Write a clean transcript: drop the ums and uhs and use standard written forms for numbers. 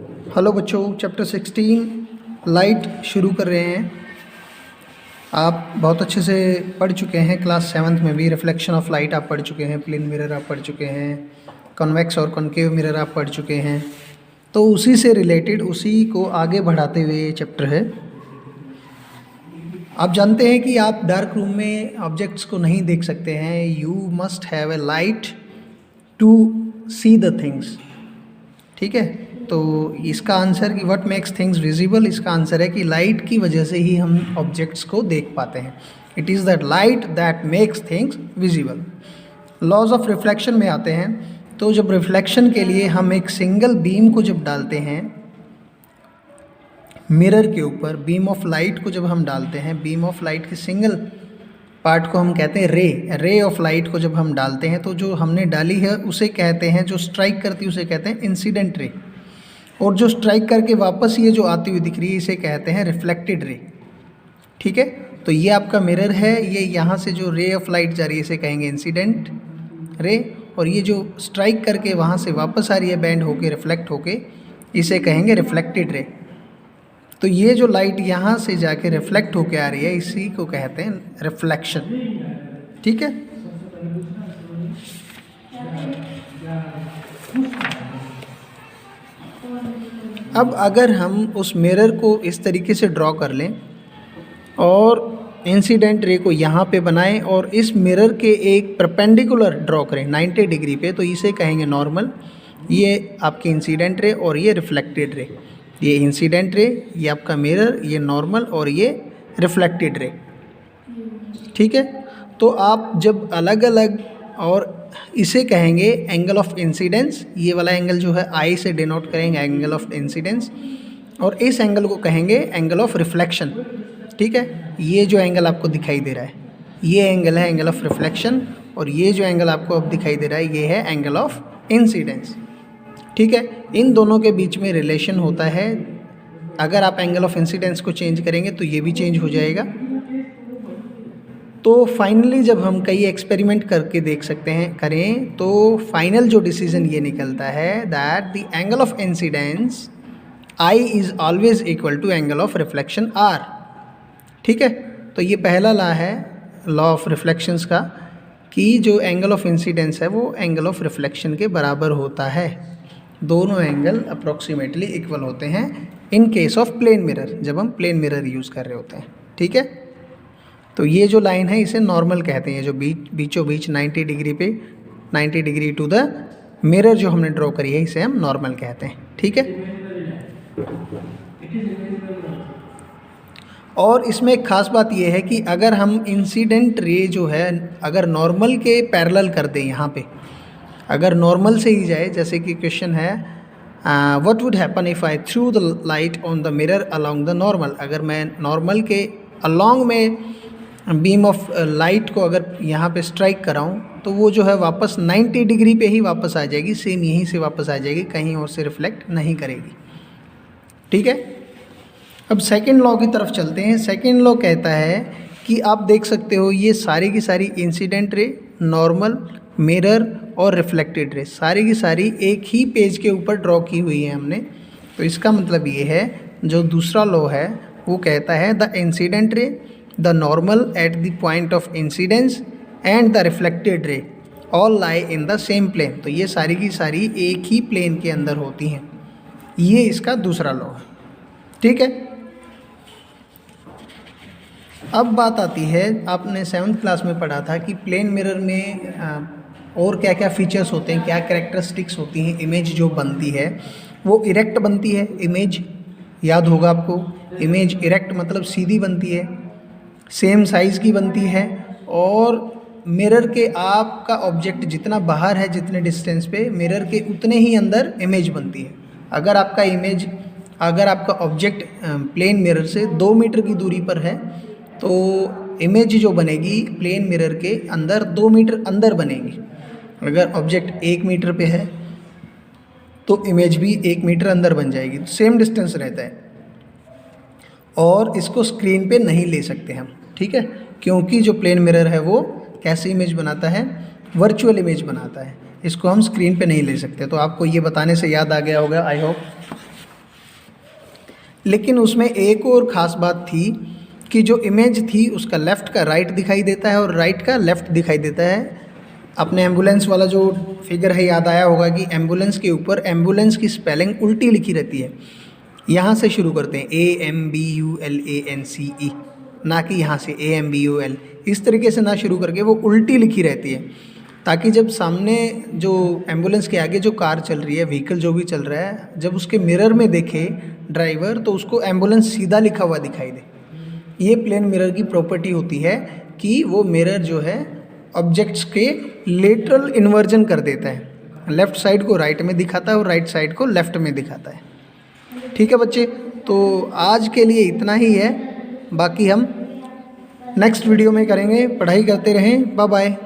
Hello बच्चों, chapter 16 light शुरू कर रहे हैं। आप बहुत अच्छे से पढ़ चुके हैं। क्लास 7th में भी रिफ्लेक्शन ऑफ लाइट आप पढ़ चुके हैं, प्लेन मिरर आप पढ़ चुके हैं, कन्वेक्स और कॉन्केव मिरर आप पढ़ चुके हैं। तो उसी से रिलेटेड, उसी को आगे बढ़ाते हुए ये चैप्टर है। आप जानते हैं कि आप डार्क रूम में ऑब्जेक्ट्स को नहीं देख सकते हैं। You must have a light to see the things. ठीक है, तो इसका आंसर कि व्हाट मेक्स थिंग्स विजिबल, इसका आंसर है कि लाइट की वजह से ही हम ऑब्जेक्ट्स को देख पाते हैं। It is that light that makes things visible. Laws of reflection में आते हैं। तो जब रिफ्लेक्शन के लिए हम एक सिंगल बीम को जब डालते हैं मिरर के ऊपर, बीम ऑफ लाइट को जब हम डालते हैं, बीम ऑफ लाइट के सिंगल पार्ट को हम कहते हैं रे ऑफ लाइट को जब हम डालते हैं, तो जो हमने डाली है उसे कहते हैं, जो स्ट्राइक करती है उसे कहते हैं इंसिडेंट रे। और जो स्ट्राइक करके वापस ये जो आती हुई दिख रही है इसे कहते हैं रिफ्लेक्टेड रे। ठीक है, तो ये आपका मिरर है, ये यहाँ से जो रे ऑफ लाइट जा रही है इसे कहेंगे इंसिडेंट रे, और ये जो स्ट्राइक करके वहाँ से वापस आ रही है बैंड होके, रिफ्लेक्ट होके, इसे कहेंगे रिफ्लेक्टेड रे। तो ये जो लाइट यहाँ से जाके रिफ्लेक्ट होके आ रही है इसी को कहते हैं रिफ्लेक्शन। ठीक है, अब अगर हम उस मिरर को इस तरीके से ड्रॉ कर लें और इंसिडेंट रे को यहाँ पे बनाएं और इस मिरर के एक परपेंडिकुलर ड्रॉ करें 90 डिग्री पे, तो इसे कहेंगे नॉर्मल। ये आपकी इंसिडेंट रे और ये रिफ्लेक्टेड रे। ये इंसिडेंट रे, ये आपका मिरर, ये नॉर्मल और ये रिफ्लेक्टेड रे। ठीक है, तो आप जब अलग अलग, और इसे कहेंगे एंगल ऑफ इंसिडेंस। ये वाला एंगल जो है आई से डिनोट करेंगे एंगल ऑफ इंसिडेंस, और इस एंगल को कहेंगे एंगल ऑफ रिफ्लेक्शन। ठीक है, ये जो एंगल आपको दिखाई दे रहा है ये एंगल है एंगल ऑफ रिफ्लेक्शन, और ये जो एंगल आपको अब दिखाई दे रहा है ये है एंगल ऑफ इंसिडेंस। ठीक है, इन दोनों के बीच में रिलेशन होता है। अगर आप एंगल ऑफ इंसिडेंस को चेंज करेंगे तो ये भी चेंज हो जाएगा। तो फाइनली जब हम कई एक्सपेरिमेंट करके देख सकते हैं, करें, तो फाइनल जो डिसीजन ये निकलता है that the angle of incidence I is always equal to angle of reflection R। ठीक है, तो ये पहला लॉ है, लॉ ऑफ रिफ्लेक्शंस का, कि जो एंगल ऑफ इंसिडेंस है वो एंगल ऑफ रिफ्लेक्शन के बराबर होता है। दोनों एंगल अप्रॉक्सीमेटली इक्वल होते हैं in case of plane mirror, जब हम प्लेन मिरर यूज़ कर रहे होते हैं। ठीक है, तो ये जो लाइन है इसे नॉर्मल कहते हैं, जो बीचों बीच 90 डिग्री पे, 90 डिग्री टू द मिरर जो हमने ड्रॉ करी है इसे हम नॉर्मल कहते हैं। ठीक है, और इसमें एक ख़ास बात यह है कि अगर हम इंसिडेंट रे जो है अगर नॉर्मल के पैरेलल कर दें, यहाँ पे अगर नॉर्मल से ही जाए, जैसे कि क्वेश्चन है what would happen if I through the light on the mirror along the normal. अगर मैं नॉर्मल के अलोंग में बीम ऑफ लाइट को अगर यहाँ पे स्ट्राइक कराऊँ तो वो जो है वापस 90 डिग्री पे ही वापस आ जाएगी, सेम यहीं से वापस आ जाएगी, कहीं और से रिफ्लेक्ट नहीं करेगी। ठीक है, अब सेकंड लॉ की तरफ चलते हैं। सेकंड लॉ कहता है कि आप देख सकते हो ये सारी की सारी इंसिडेंट रे, नॉर्मल, मिरर और रिफ्लेक्टेड रे सारी की सारी एक ही पेज के ऊपर ड्रॉ की हुई है हमने। तो इसका मतलब ये है, जो दूसरा लॉ है वो कहता है the incident ray, the normal at the point of incidence and the reflected ray all lie in the same plane. तो ये सारी की सारी एक ही प्लेन के अंदर होती हैं। ये इसका दूसरा लॉ है। ठीक है, अब बात आती है, आपने 7th क्लास में पढ़ा था कि प्लेन मिरर में और क्या क्या फीचर्स होते हैं, क्या कैरेक्टरिस्टिक्स होती हैं। इमेज जो बनती है वो इरेक्ट बनती है, इमेज याद होगा आपको। इमेज इरेक्ट मतलब सीधी बनती है, सेम साइज़ की बनती है, और मिरर के आपका ऑब्जेक्ट जितना बाहर है, जितने डिस्टेंस पे, मिरर के उतने ही अंदर इमेज बनती है। अगर आपका ऑब्जेक्ट प्लेन मिरर से 2 मीटर की दूरी पर है तो इमेज जो बनेगी प्लेन मिरर के अंदर 2 मीटर अंदर बनेगी। अगर ऑब्जेक्ट 1 मीटर पे है तो इमेज भी 1 मीटर अंदर बन जाएगी, सेम डिस्टेंस रहता है। और इसको स्क्रीन पे नहीं ले सकते हम। ठीक है, क्योंकि जो प्लेन मिरर है वो कैसी इमेज बनाता है, वर्चुअल इमेज बनाता है, इसको हम स्क्रीन पे नहीं ले सकते। तो आपको ये बताने से याद आ गया होगा, आई होप। लेकिन उसमें एक और ख़ास बात थी कि जो इमेज थी उसका लेफ़्ट का राइट दिखाई देता है और राइट का लेफ़्ट दिखाई देता है। अपने एम्बुलेंस वाला जो फिगर है याद आया होगा कि एम्बुलेंस के ऊपर एम्बुलेंस की स्पेलिंग उल्टी लिखी रहती है। यहाँ से शुरू करते हैं AMBULANCE, ना कि यहाँ से AMBUL। इस तरीके से ना शुरू करके वो उल्टी लिखी रहती है, ताकि जब सामने जो एम्बुलेंस के आगे जो कार चल रही है, व्हीकल जो भी चल रहा है, जब उसके मिरर में देखे ड्राइवर तो उसको एम्बुलेंस सीधा लिखा हुआ दिखाई दे। ये प्लेन मिरर की प्रॉपर्टी होती है कि वो मिरर जो है ऑब्जेक्ट्स के लेटरल इन्वर्जन कर देता है, लेफ़्ट साइड को राइट में दिखाता है और राइट साइड को लेफ़्ट में दिखाता है। ठीक है बच्चे, तो आज के लिए इतना ही है, बाकी हम नेक्स्ट वीडियो में करेंगे। पढ़ाई करते रहें। Bye bye.